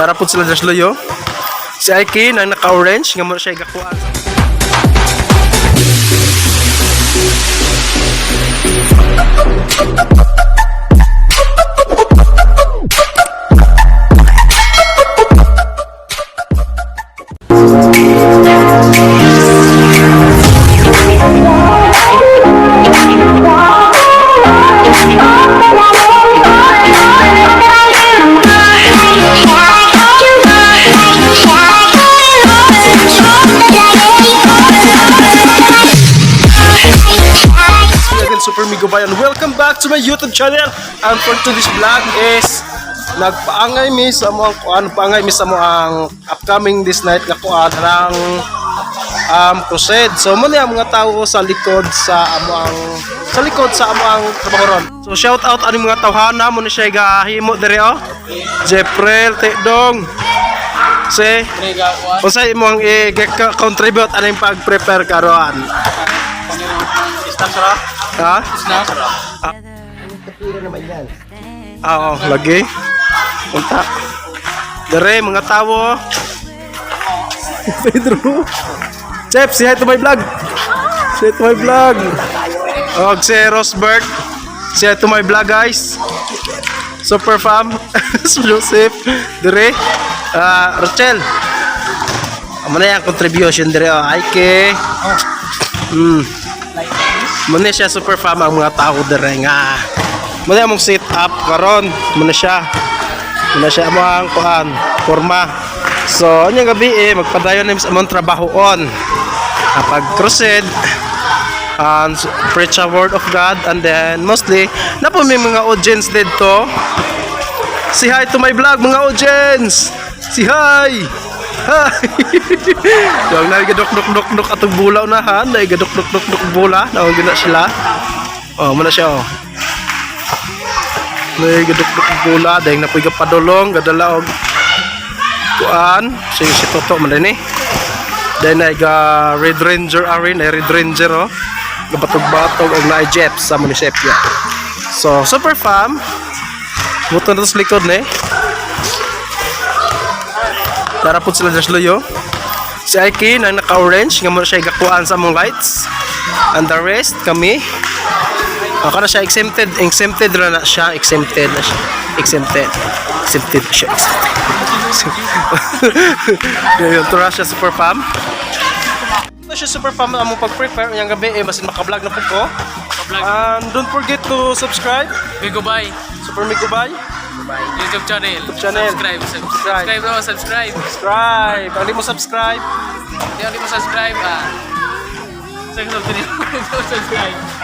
Darapod sila Josh Loyo. Si Aiki na naka-orange nga mo siya igakuan. Super Migo Bayan, welcome back to my YouTube channel. And for today's vlog is nagpaangay mi sa mo ang upcoming this night nga kuan ng crusade. So mo niya mga tao sa likod sa among trabahoron. So shout out ani mga tawhana mo ni siya gahimo diri Jeprel Tedong. Si usay mo ang i-contribute aning pag-prepare karon. Ha? Oo, lagi. Punta. Dere, mga tawo. Pedro. Chef, say hi to my vlog. Say hi to my vlog. Og si Rosbert. Say hi to my vlog, guys. Super fam. Joseph. Dere. Rachel. Amo na yung contribution dere. Aike. Muna siya super fam ang mga tao dere nga. Muna among sit up karon. Muna siya among kuan forma. So anya gabi magpadayon ni sa among trabahoon. Kapag crusade and preach a word of God, and then mostly na po may mga audience dito. Say hi to my vlog mga audience. Say hi. Hi. Yung naigadok-dok-dok atong bulaw na ha. Naigadok-dok-dok bula. Nawag na sila. Oh, muna siya oh. Naigadok-dok bula. Dahil napoy ka padulong. Gadala og kuan. Si Toto man din eh. Dahil naiga Red Ranger arin. Red Ranger oh. Gabatog-batog og na-jeep sa munisipyo. So, super fam. Buto na ito sa likod na eh. Darapod sila Josh Loyo. Si Aiki na naka-orange nga mo siya igakuan sa among lights. And the rest kami ako na siya exempted na siya. Exempted yun, tura siya super fam. Ito siya super fam among pag-prepare yung gabi basin maka-vlog na po ko. And don't forget to subscribe Migo Bay Super Migo Bay YouTube channel. Subscribe. Subscribe. Hindi mo subscribe. Hindi mo subscribe subscribe.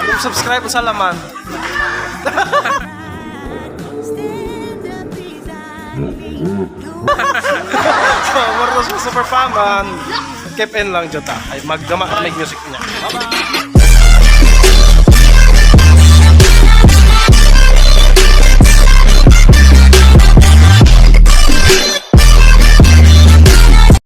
Hindi mo subscribe sa laman. So, maros mo super fam. Keep in lang dyan ta. Ay, maggama, make music niya. Bye-bye.